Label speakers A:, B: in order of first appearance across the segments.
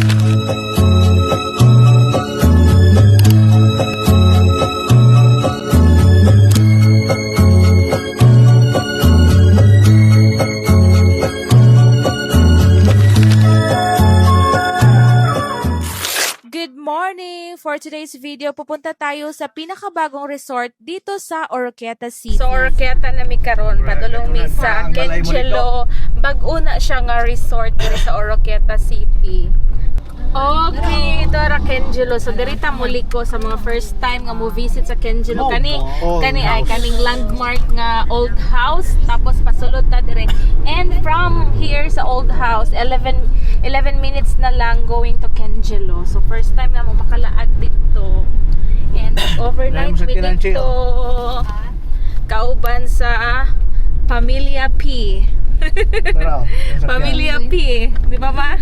A: Good morning! For today's video, pupunta tayo sa pinakabagong resort dito sa Oroquieta City. So, Oroquieta na mi karon padulong mi sa Kenjelo. Bag-o na siya nga resort dito sa Oroquieta City. Okay, ito ra Kenjelo. So, dirita muli ko sa mga first time nga mo visit sa Kenjelo. Kani ay kaning landmark nga old house. Tapos pasulod ta dire. And from here sa old house, 11 minutes na lang going to Kenjelo. So, first time na mo makalaag dito. And overnight with dito. Kauban sa Pamilya P. Pamilya P. Di ba ba?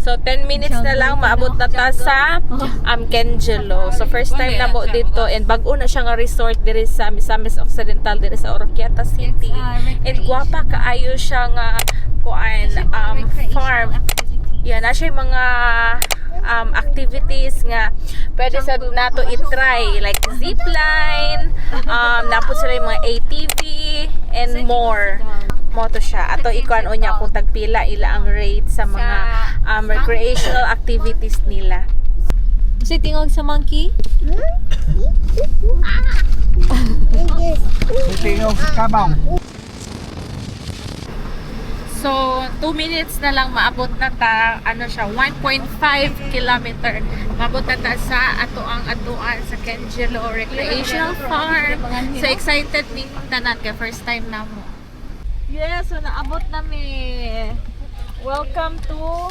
A: So 10 minutes na lang maabot na ta sa Kenjelo. So first time na mo dito and bag-o na siya nga resort diri sa Misamis Occidental diri sa Oroquieta City. And guwapa kaayo siya nga farm. Yan na siya mga activities nga pwede sa nato i-try like zipline, napod sila yung mga ATV and more. Moto siya. Ato ikuan o niya kung tagpila ila ang rate sa mga recreational activities nila.
B: Kasi tingog sa monkey?
C: Tingog sa kabang.
A: So, 2 minutes na lang maabot na ta, 1.5 kilometer. Maabot na ta sa atuan sa Kenjelo Recreational Farm. So, excited ning tanan kay first time na mo. Yes, so naabot na mi. Welcome to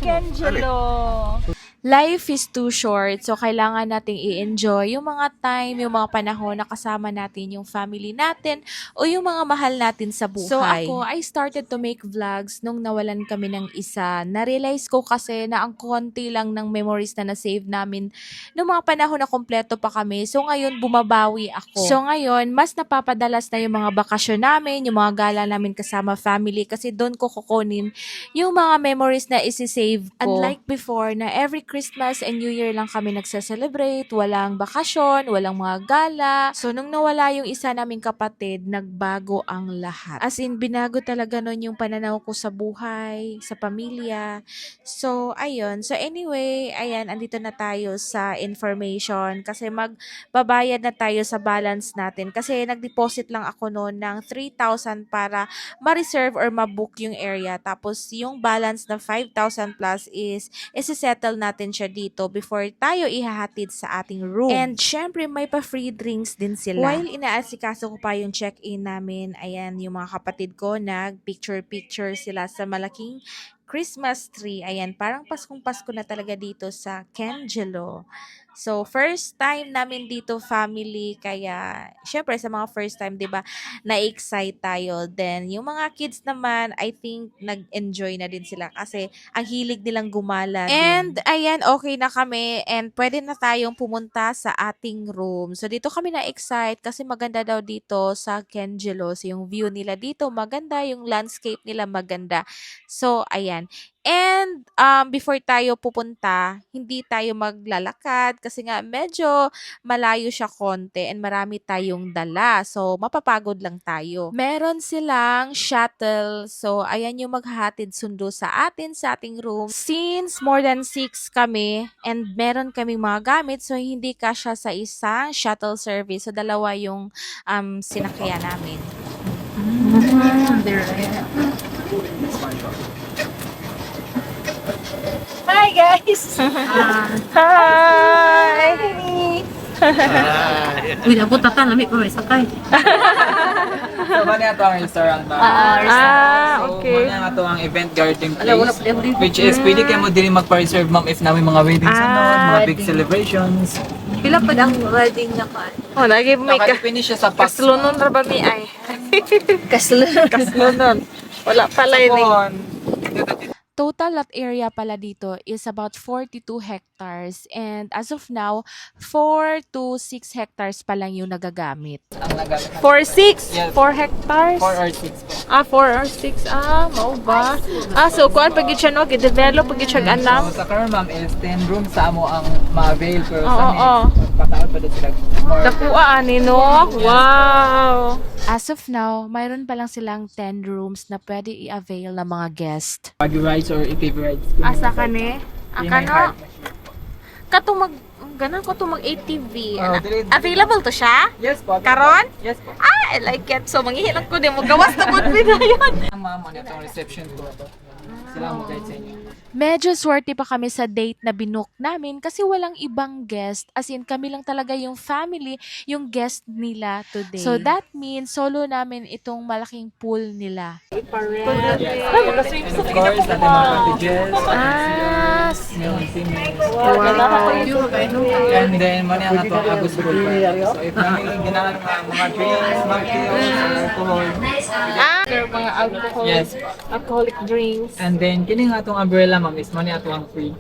A: Kenjelo. Life is too short, so kailangan nating i-enjoy yung mga time, yung mga panahon na kasama natin yung family natin o yung mga mahal natin sa buhay. So ako, I started to make vlogs nung nawalan kami ng isa. Na-realize ko kasi na ang konti lang ng memories na na-save namin nung mga panahon na kompleto pa kami. So ngayon, bumabawi ako. So ngayon, mas napapadalas na yung mga bakasyon namin, yung mga gala namin kasama family kasi doon ko kukunin yung mga memories na isi-save ko. Unlike before na every Christmas and New Year lang kami nagse-celebrate, walang bakasyon, walang mga gala. So, nung nawala yung isa naming kapatid, nagbago ang lahat. As in, binago talaga nun yung pananaw ko sa buhay, sa pamilya. So, ayun. So, anyway, ayan, andito na tayo sa information kasi magbabayad na tayo sa balance natin kasi nag-deposit lang ako noon ng 3,000 para ma-reserve or ma-book yung area. Tapos, yung balance na 5,000 plus is isi-settle natin siya dito before tayo ihahatid sa ating room. And syempre may pa-free drinks din sila. While inaasikaso ko pa yung check-in namin, ayan yung mga kapatid ko nag-picture sila sa malaking Christmas tree. Ayan, parang Paskong-Pasko na talaga dito sa Kenjelo. So, first time namin dito family, kaya syempre sa mga first time, 'di ba, na-excite tayo. Then, yung mga kids naman, I think nag-enjoy na din sila kasi ang hilig nilang gumala. And ayan, okay na kami and pwede na tayong pumunta sa ating room. So, dito kami na-excite kasi maganda daw dito sa Kenjelo. So, yung view nila dito maganda, yung landscape nila maganda. So, ayan. And before tayo pupunta, hindi tayo maglalakad kasi nga medyo malayo siya konti and marami tayong dala. So, mapapagod lang tayo. Meron silang shuttle. So, ayan yung maghahatid sundo sa atin sa ating room. Since more than 6 kami and meron kaming mga gamit, so hindi kasya sa isang shuttle service. So, dalawa yung sinakyan namin.
B: Hi guys!
A: Hi!
B: Uy, nabot na ta, nami pa may sakay.
C: So, mani ato ang restaurant ba?
A: Okay.
C: So, mani ato ang event garden place. Which is, pwede kayo mo din magpa-reserve, ma'am, if namin mga weddings mga big celebrations.
B: Pila pa ang wedding na ka?
A: Oh, lagi may
C: Naka-finish siya sa Pax.
A: kaslunon ra ba mi ay?
B: Kaslo.
A: Kaslunon. Wala pala yun. total lot area pala dito is about 42 hectares and as of now, 4 to 6 hectares pa lang yung nagagamit.
C: Ang nagamit.
A: 4, 6?
C: Yes.
A: 4 hectares?
C: 4 or 6 po.
A: 4 or 6. Mao ba? So kuan pag siya no, i-develop pag siya anam.
C: So, sa karon ma'am is 10 rooms sa amo ang ma-avail pero
A: Oo,
C: sa
A: oo.
C: pataod pa din sila. More.
A: Dakuha ani no? Wow! As of now, mayroon pa lang silang 10 rooms na pwede i-avail ng mga guest.
C: Pagi rides or ATV rides.
A: Asa ka ni?
C: Yun
A: Aka
C: ay
A: no?
C: hard.
A: Katong mag ganun ko to mag ATV.
C: Oh, dili-
A: Available to siya?
C: Yes po.
A: Karon?
C: Yes po.
A: I like it. So manghihilang ko din mo gawas na pod bidayon.
C: Ang ma'am, ano itong reception ko. Sila ang mag-guide sa inyo.
A: Medyo swerte pa kami sa date na binook namin kasi walang ibang guest. As in, kami lang talaga yung family, yung guest nila today. So that means solo namin itong malaking pool nila.
C: Yes. And of course, natin mga cottages. Male and female. And then, mani ang atong Agus Pool Park. So, if family ginahan mga drinks, mocktails, or alcohol.
A: Mga alcohol,
C: Yes.
A: alcoholic drinks.
C: And then, kini nga atong umbrella, ma'am, is mani ato ang free.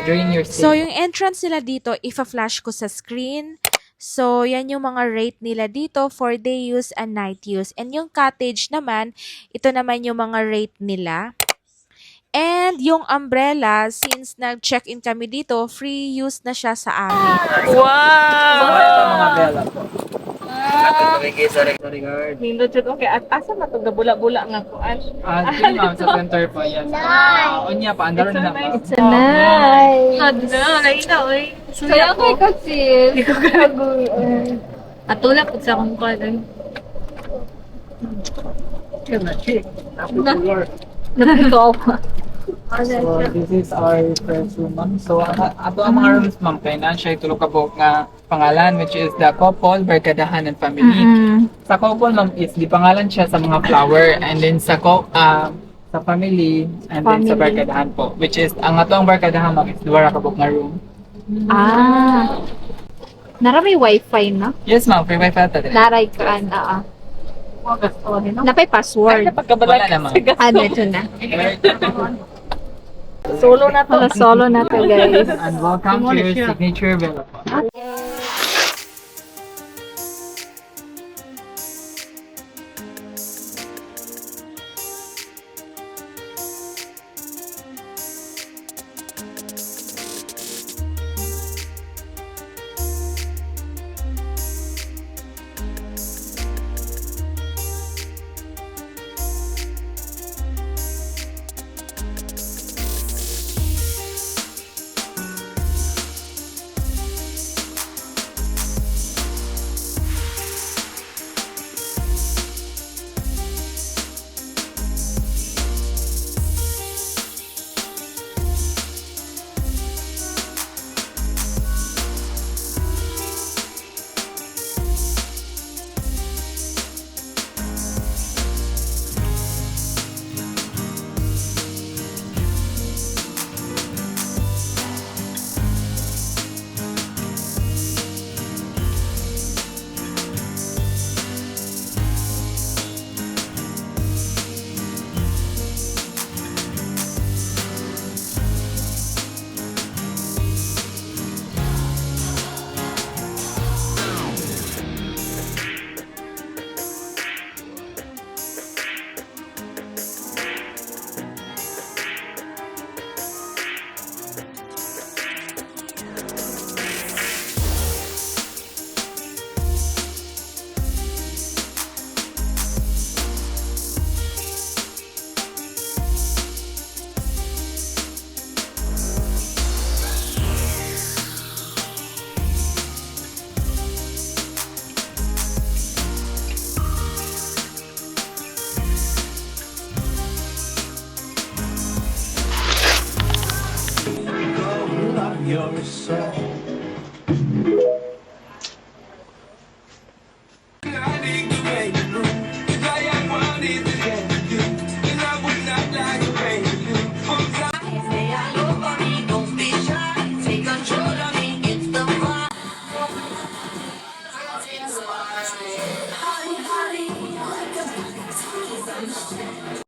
C: During your stay.
A: So, yung entrance nila dito, ifa-flash ko sa screen. So, yan yung mga rate nila dito for day use and night use. And yung cottage naman, ito naman yung mga rate nila. And yung umbrella, since nag-check-in kami dito, free use na siya sa amin.
C: So, ito mga bella po.
A: Nindot siya, okay. At asa na ito, gabula-bula nga ko.
C: Sige ma'am, sa center po, yes. Onya pa, andaro na ma'am.
B: It's a nice.
A: Kaya
B: ako kasi. Hindi ko gagawin. Atulak ko sa akong kanan. Napiko ako.
C: So, this is our first room, ma'am. So, ato ang mga rooms, ma'am, kay na siya itulog ka po nga pangalan, which is the couple, barkadahan, and family. Sa couple, ma'am, is di pangalan siya sa mga flower, and then sa sa family, and then sa barkadahan po, which is, ang ato ang barkadahan, ma'am, is duwara ka po nga room.
B: Nara may wifi na?
C: Yes, ma'am, free wifi ata din.
B: Naray ka na. Napay password.
C: Wala na, ma'am.
B: Ano ito na?
A: Solo na to.
B: Solo na to guys.
C: And welcome to your signature villa po.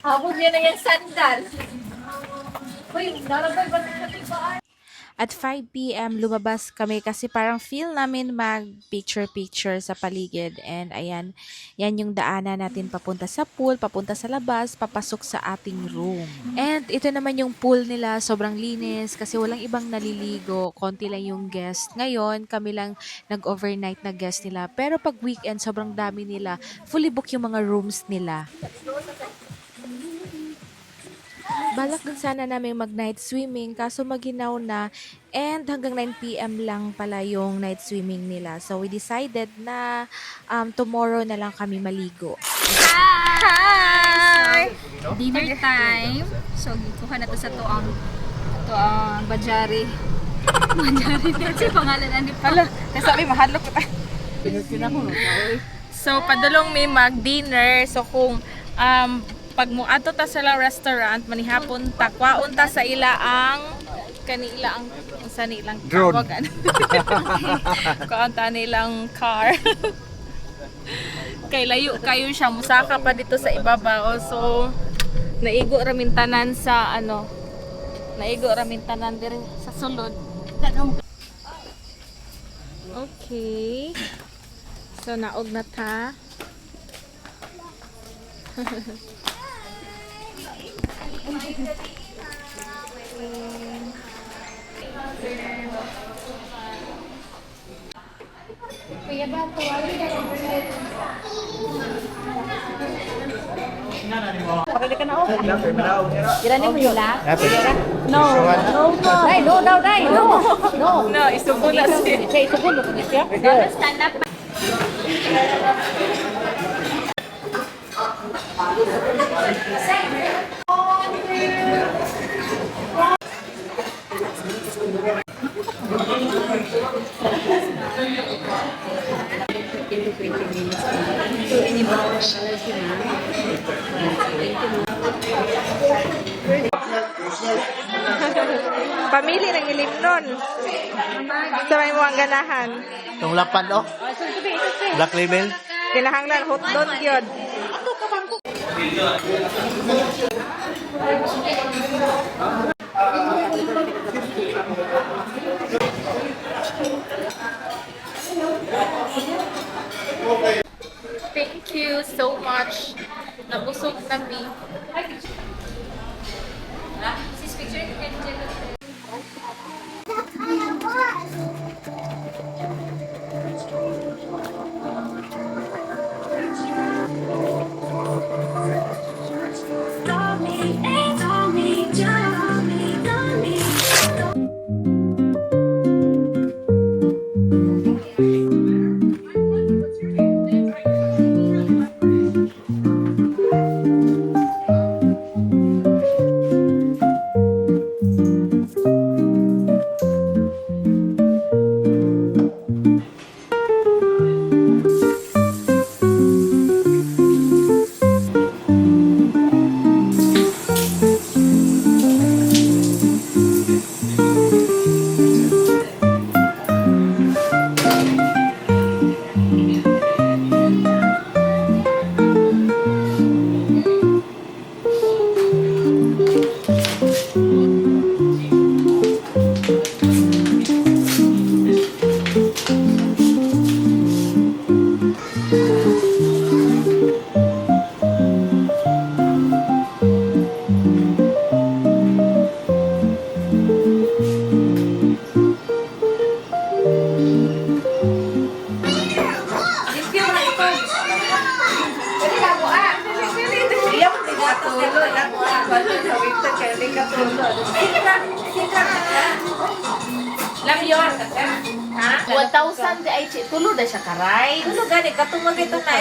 B: Habog yan na yung sandal.
A: At 5 p.m. lumabas kami kasi parang feel namin mag-picture-picture sa paligid. And ayan, yan yung daanan natin papunta sa pool, papunta sa labas, papasok sa ating room. And ito naman yung pool nila, sobrang linis kasi walang ibang naliligo. Konti lang yung guest. Ngayon, kami lang nag-overnight na guest nila. Pero pag weekend, sobrang dami nila. Fully book yung mga rooms nila. Balak din sana namin mag-night swimming kaso maginaw na and hanggang 9 p.m. lang pala yung night swimming nila. So we decided na tomorrow na lang kami maligo. Hi!
B: Dinner time. So, gikuha na to sa tuang bajari. Bajari na sa pangalan ani pa.
A: Hala, nasabi mahadlok ko tayo. So padulong may mag-dinner. So kung pag mo ato ta sa restaurant manihapon ta kwaon ta sa ila ang kanila ang sa nilang
D: Drone.
A: tawagan. Kwaon ta nilang car. Kay layo kayo siya musaka pa dito sa ibabaw. So naigo ramin tanan sa naigo ramin tanan dire sa sulod. Okay. So naog na ta. No, isugo na siya.
B: Stand up.
A: Pamili ng ilimnon. Sa may mga ganahan.
D: Itong lapad, oh. Black label.
A: Kinahanglan hotdog yun. Thank you so much. Nabusog nami.
B: Sis picture ni Angela. Lam yon. Ha? 1,000 di ay tulo na siya karay.
A: Tulo gani katungod ito na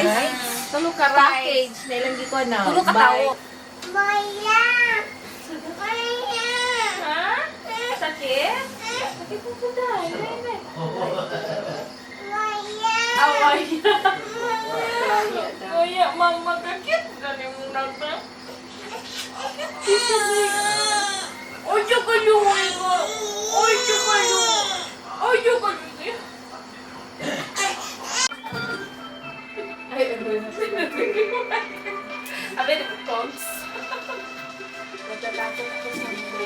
B: Tulo karay. Package na ilang giko na.
A: Tulo ka tao.
B: Ha? Sakit? Sakit mo sa dahil. Away.
A: Kuya, mama kakit gani mo nagta. Oy, kayo ko. Oy, kayo. Oy, kayo. Ay, ano? Abi, the talks. Nagtatapos ko sa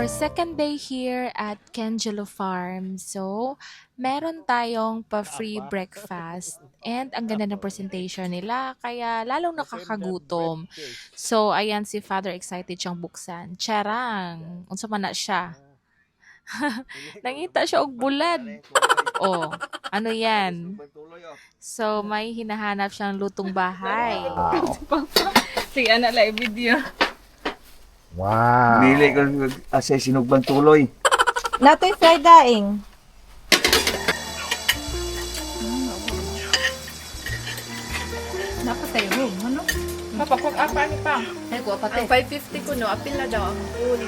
A: Our second day here at Kengelo Farm. So, meron tayong pa-free breakfast. And ang ganda ng presentation nila, kaya lalong nakakagutom. So, ayan si Father excited siyang buksan. Charang! Unsa man na siya? Nangita siya og bulad. Oh, ano yan? So, may hinahanap siyang lutong bahay.
B: Sige, anak lang video.
D: Wow. Dili ko asay sinugbang tuloy.
E: Natoy fried daing.
B: Dapat tayo room, ano?
A: Mapakog apa ni pa?
B: Ay, ko
A: Ang 550 ko no, apil na daw ang full.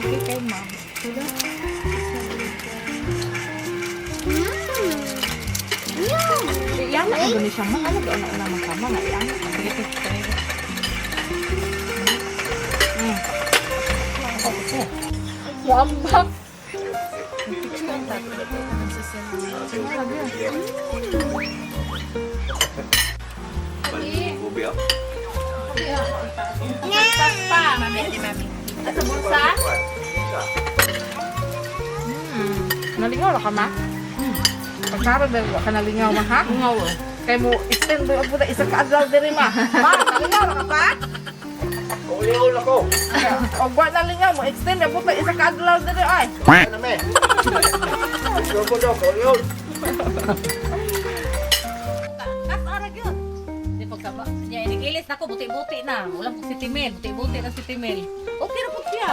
B: Okay kay ma'am. Yan na Indonesia ma'am. Ano doon na naman ka ma'am? Yan. Wambak.
A: Pa, mami. At sa bulsa?
E: Nalingaw ka ma? Pagkaro ba ka nalingaw ma ha? Ngaw. Kay mo extend mo puta isa ka adlaw diri ma. Ma, nalingaw ka pa?
D: Uliol ako.
E: Og wa nalingaw mo extend mo puta isa ka adlaw diri ay.
D: Ano me? Yo daw, uliol.
F: Ya, inigilis na ko, buti-buti na. Walang po si Timel, buti-buti na si Timel. Okay na po siya.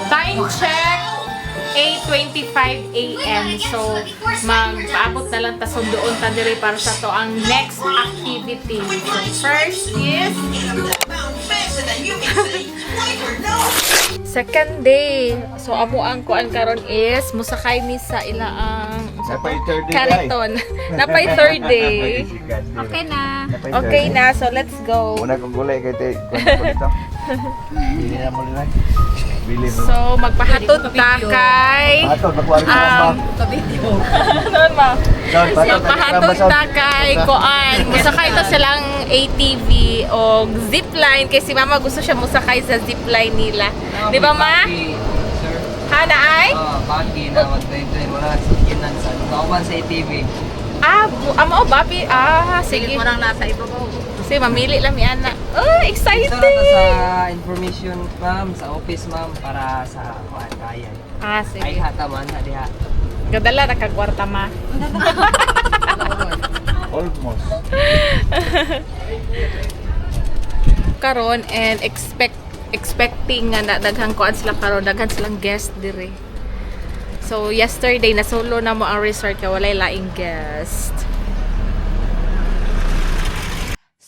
A: Time check, 8:25 a.m. So, mag-paabot na lang ta sundoon ta diri para sa to ang next activity. So, first is second day. So, amo ang kuan karon is musakay mi sa ilaang
D: Napay third day.
A: Kariton. Napay third day.
B: Okay na.
A: Okay na, so let's go.
D: Una kong gulay kay te. Kuno ko dito. Bili na mo lang. Bili mo.
A: So, magpahatod ta kay
D: Ato, magkuwari ka ba?
A: Noon ma.
D: Pato,
A: Magpahatod ta kay Koan. Musakay to silang ATV o zipline kay si Mama gusto siya musakay sa zipline nila. Di ba ma? Hana ay?
G: Bagi na mag-train wala sikinan sa kauban sa ATV.
A: Amo Bobby. Sige.
F: Sige mo lang nasa ibabaw.
A: Sige, mamili lang ni Ana. Oh, excited!
G: Ito na to sa information ma'am, sa office ma'am para sa kuan kaya. Ay
A: Sige.
G: hata man sa diha.
A: Gadala na kagwarta ma.
D: Almost.
A: Karon and expecting nga na daghang kuan sila karon, daghan silang guest dire. So yesterday na solo na mo ang resort kay walay laing guest.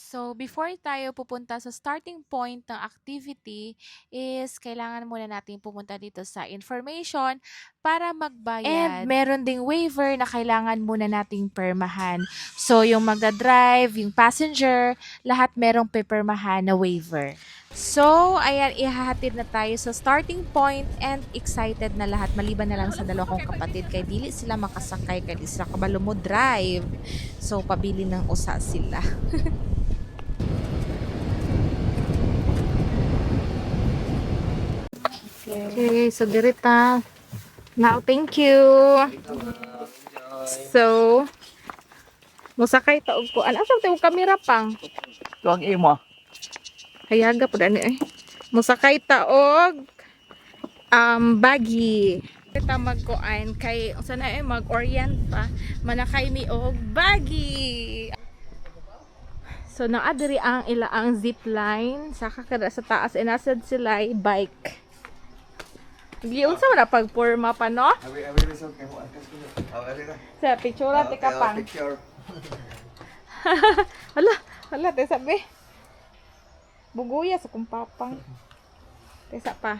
A: So, before tayo pupunta sa starting point ng activity is kailangan muna natin pumunta dito sa information para magbayad. And meron ding waiver na kailangan muna nating permahan. So, yung magdadrive, yung passenger, lahat merong pipirmahan na waiver. So, ayan, ihahatid na tayo sa starting point and excited na lahat. Maliban na lang sa dalawa kong kapatid kay dili sila makasakay, kay di sila kabalo mo drive. So, pabili ng usa sila. Okay, so dirita. Now, thank you. So, musakay taog ko. Ano sa tayo kamera pang?
C: Ito ang imo.
A: Hayaga po dani eh. Musakay taog bagi. Kita magkuan kay unsa na mag-orient pa. Manakay mi og bagi. So naadiri ang ilaang zip line sa kakada sa taas and nasad sila bike. Giyon sa wala pagporma pa no? Sa picture te kapang. Hala te sabi. Buguya sa kumpapang. Tesa pa.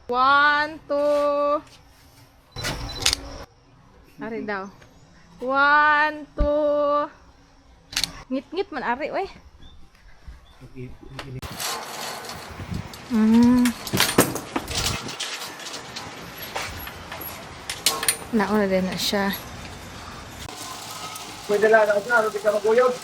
A: 1, 2. Ari daw. 1, 2. Ngit-ngit man ari we. Nauna din na siya.
D: Pwede lang ako na, hindi ka maguyog.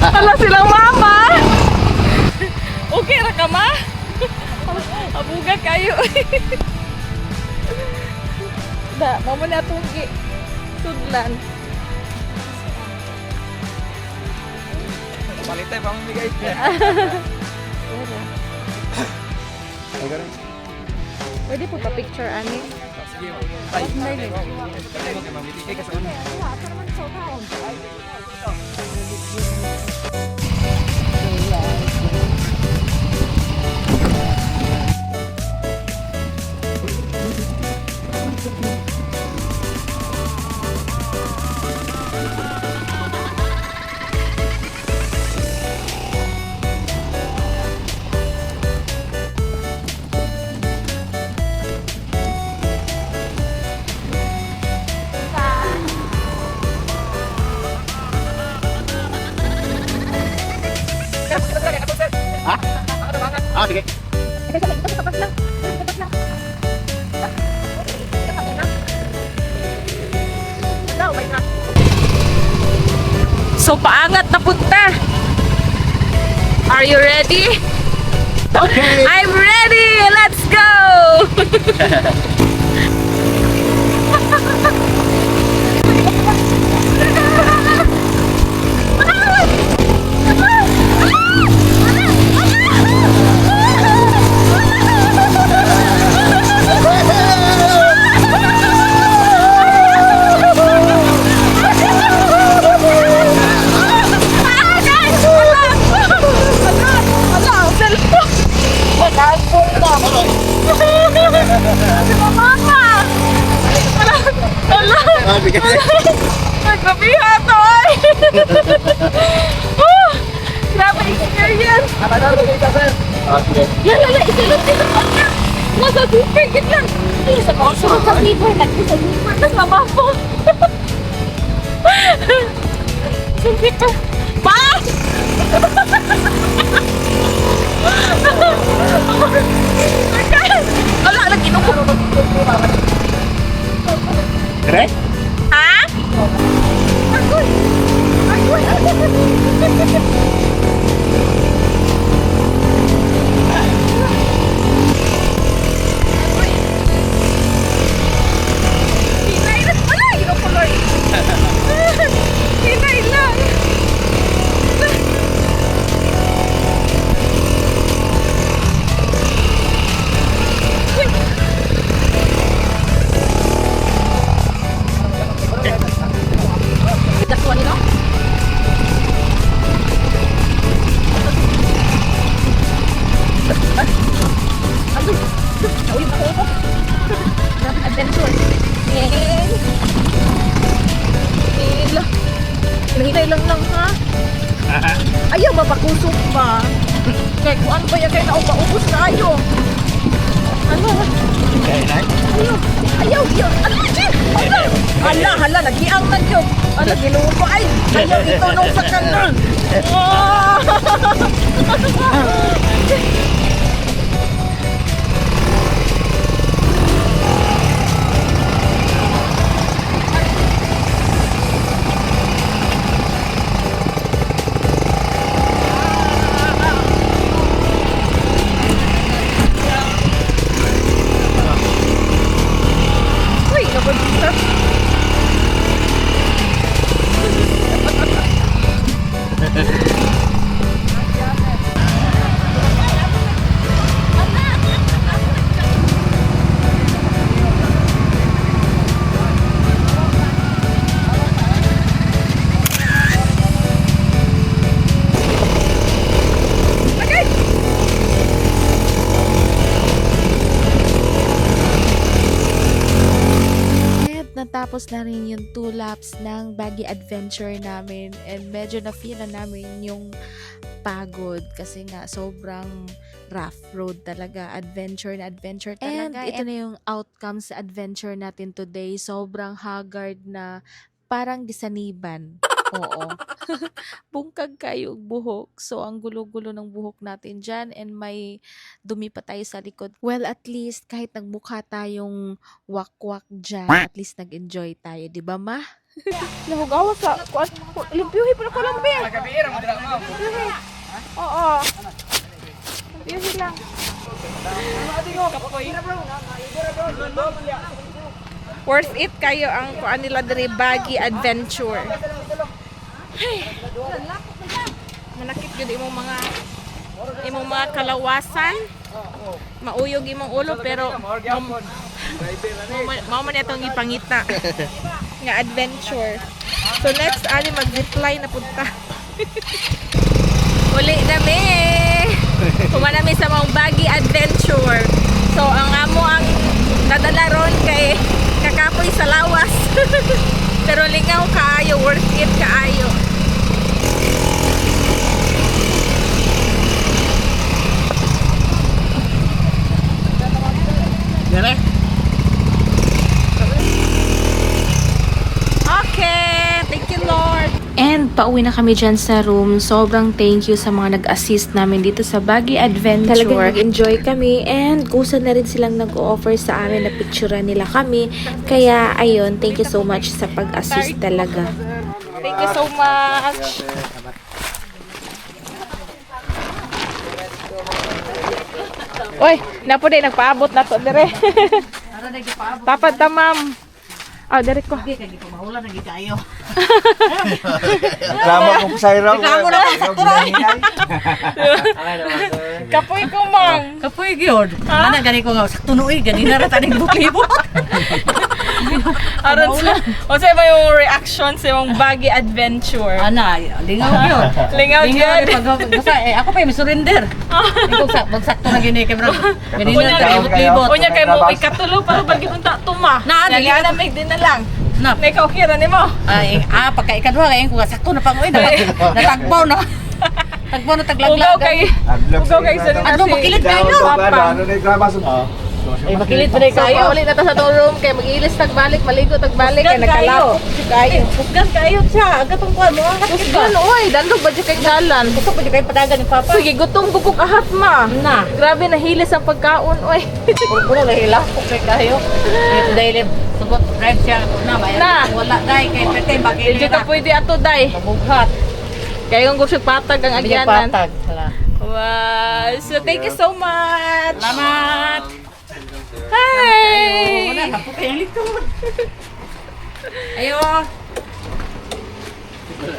A: Hala silang mama. Okay ra ka ma? Abuga kayo. Da, mamo na atong tudlan.
C: Palitay pa mamigay.
A: Pwede po pa picture ani.
C: Sige, tay. Tay, magkamabitigay ka sa ano.
D: Ah, sige.
A: So paangat na punta. Are you ready?
D: Okay.
A: I'm ready. Let's go.
D: Ah, sige.
A: Nagkabiha to ay! Oh, grabe experience!
D: Ah, sige.
A: Lala, isilot-silot pa niya! Nasa super, git lang! Sa mga surot sa sleeper, sa sleeper, tas mabako! Sa sleeper! Pa! Ala, lagi nung
D: Correct?
A: ha? Agoy! Agoy! Hinay lang! Wala! Yun ang color! Hinay lang! That's one, you know? Adventure. Hinay lang ha? Ayaw, mapakusok ba? Kaya kung ano ba yan, kaya naupa-ubos na ayaw. Ano?
D: Okay, nice.
A: Ayaw, yun. Ano yun? Hala, nagiang man yun. Ano, ginuha ay. Ayaw, ito nung sa kanan. Uy, naku dito. Natapos na rin yung 2 laps ng Baguio Adventure namin and medyo na-feel na namin yung pagod kasi nga sobrang rough road talaga, adventure talaga. And ito na yung outcome sa adventure natin today, sobrang haggard na parang gisaniban. Oo. Bungkag kayo ang buhok. So, ang gulo-gulo ng buhok natin dyan and may dumi pa tayo sa likod. Well, at least kahit nagmukha tayong wak-wak dyan, at least nag-enjoy tayo. Di ba, ma? Nahugawa sa... Limpiyuhi pa na ko lang, be.
C: Magkabira mo dira mo.
A: Oo. Limpiyuhi lang. Worth it kayo ang kuan nila diri Baguio Adventure. Hey. Manakit gyud imong mga kalawasan. Mauyog imong ulo pero mao man itong ipangita nga adventure. So next ani mag-zipline na punta. Uli na mi. Kumanami sa mga baggy adventure. So ang amo ang nadala ron kay kakapoy sa lawas. Pero lingaw kaayo, worth it kaayo. Okay, thank you Lord. And pauwi na kami dyan sa room. Sobrang thank you sa mga nag-assist namin dito sa Baggy Adventure. Talagang nag-enjoy kami and kusa na rin silang nag-offer sa amin na picturean nila kami. Kaya ayun, thank you so much sa pag-assist talaga. Thank you so much. Oy, napo din nagpaabot na to dire. Tapad ta ma'am. Ah, dire ko.
F: Mahulan lagi kayo.
D: Reklamo ko sa iraw.
F: Reklamo na po, sakto na.
A: Kapoy ko ma'am.
F: Kapoy gyud. Ana gani ko nga sakto nuoy gani na ra taning buklibot.
A: Aron sa o sa ba yung reaction sa yung Baggy Adventure?
F: Ana, lingaw gyud.
A: Lingaw gyud.
F: Basta ako pa surrender. Ikaw sa magsakto na gini kay bro. Gani na tayo buklibot.
A: Unya kay mo ikatulo para bagi unta tuma.
F: Na,
A: Dali na may din na lang.
F: Na.
A: Na ikaw kira nimo.
F: Ay, pagka ikadwa kay ko sakto na pangoy na. Natagbaw na. Tagbaw na taglaglag.
A: Ugaw kay sa
F: Ano makilid kayo?
D: Ano na yung drama sa
F: Ay makilid pa rin kayo.
A: Ulit na ta sa room kay mag-ilis tagbalik, maligo tagbalik kay nakalapot si kayo.
F: Pusgan kayo siya. Agatong kuan mo.
A: Pusgan oy, dandog ba kay dalan?
F: Gusto ko kayo patagan ni Papa.
A: Sige, gutom guguk ahat ma.
F: Na.
A: Grabe nahilis ang pagkaon oy.
F: Puro na hilak ko kay kayo. Ito dahil sugot drive siya na bayan.
A: Na.
F: Wala dai kay pete bakit
A: Hindi ka pwede ato day.
F: Mabughat.
A: Kaya kung gusto patag ang
F: Biya
A: agyanan.
F: patag. Hala.
A: Wow. So thank you so much.
F: Salamat.
A: Hi.
F: Wala hapo kay likod. Ayo.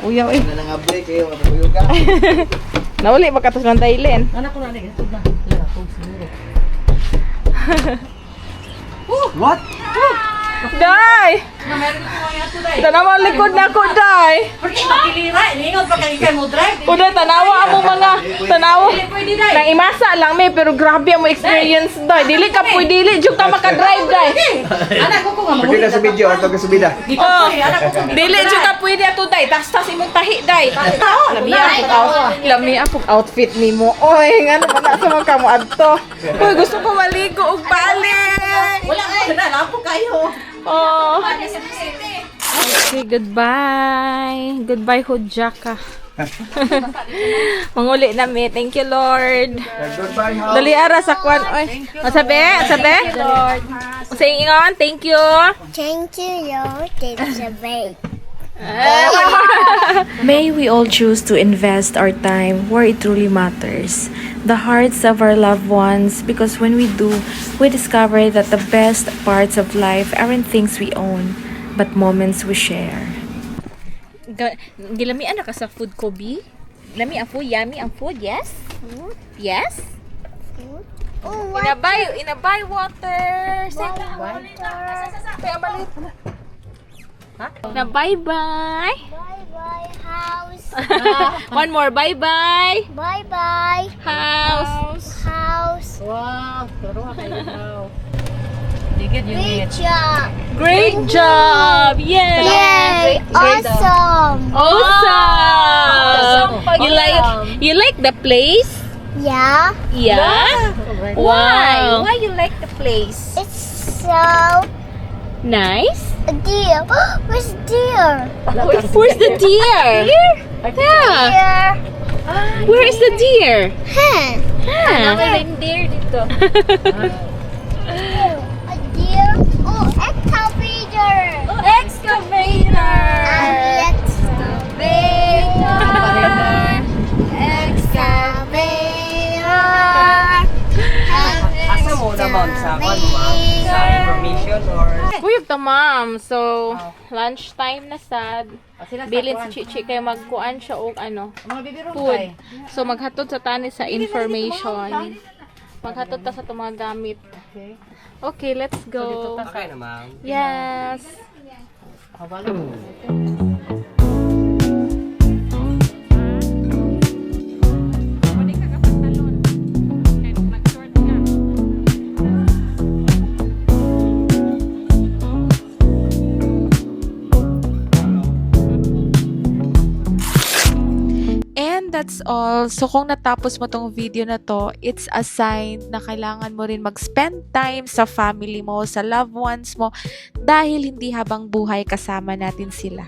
A: Uyaw eh.
D: Ano nga break kayo, matuyog ka.
A: Nauli ba katos ng dailin?
F: Anak ko na ni ito na. Hala, kung siguro.
D: What?
A: Day!
F: Na meron ko nga ito dai.
A: Tanawa likod na ko, day!
F: Porque makilira, ningon pa kay mo drive.
A: Uda, tanawa mo mga tanawa.
F: Dili pwede dai.
A: Nang imasa lang may pero grabe ang mo experience, day. Dili ka pwede, dili. Diyo ka makadrive, day.
F: Anak ko nga
D: Pwede na sa video, ato ka subida.
A: Oh, dili diyo ka pwede ato, day. Tas imong tahi, day. Lami akong outfit nimo. Oy, ngano ba na sa mga kamo adto? Uy, gusto ko maligo og balik.
F: Wala ka na, lapo kayo.
A: Oh. Okay, goodbye. Goodbye, Hudjaka. Manguli na mi. Thank you, Lord.
D: Goodbye, ha.
A: Dali ara sa kwan. Oy. Masabi? Masabi? Saying ingon, thank you.
H: Thank you, Lord. It's a break.
I: May we all choose to invest our time where it truly matters, the hearts of our loved ones, because when we do, we discover that the best parts of life aren't things we own, but moments we share.
A: Gilamian na ka sa food ko, B? Lami ang food, yummy ang food, yes? Yes?
H: Oh,
A: Inabay water. Say Kaya malit. Na bye-bye.
H: Bye-bye, house.
A: One more, bye-bye.
H: Bye-bye,
A: House.
H: house.
F: Wow, pero kayo. Digit yung
H: Great job.
A: Great job! Yay!
H: Yay! Awesome.
A: Awesome! You like the place?
H: Yeah.
A: Yeah?
F: Wow.
A: Why you like the place?
H: It's so
A: Nice?
H: a deer. Where's deer?
A: Where's the deer? Here? Yeah.
H: Deer.
A: Where is the deer?
H: Huh.
A: Huh?
H: reindeer dito. A deer. Oh, excavator.
A: Excavator!
G: Asa mo naman sa kwan mo, sa information or
A: Kuyog ta ma'am. So, lunchtime na sad. Bilin si Chichi kay magkuan siya og ano,
F: Mga bibiro
A: food. So maghatod sa tani sa information. Maghatod ta sa itong mga gamit. Okay, let's go.
G: Okay na, ma'am.
A: Yes.
I: And that's all. So kung natapos mo tong video na to, it's a sign na kailangan mo rin mag-spend time sa family mo, sa loved ones mo, dahil hindi habang buhay kasama natin sila.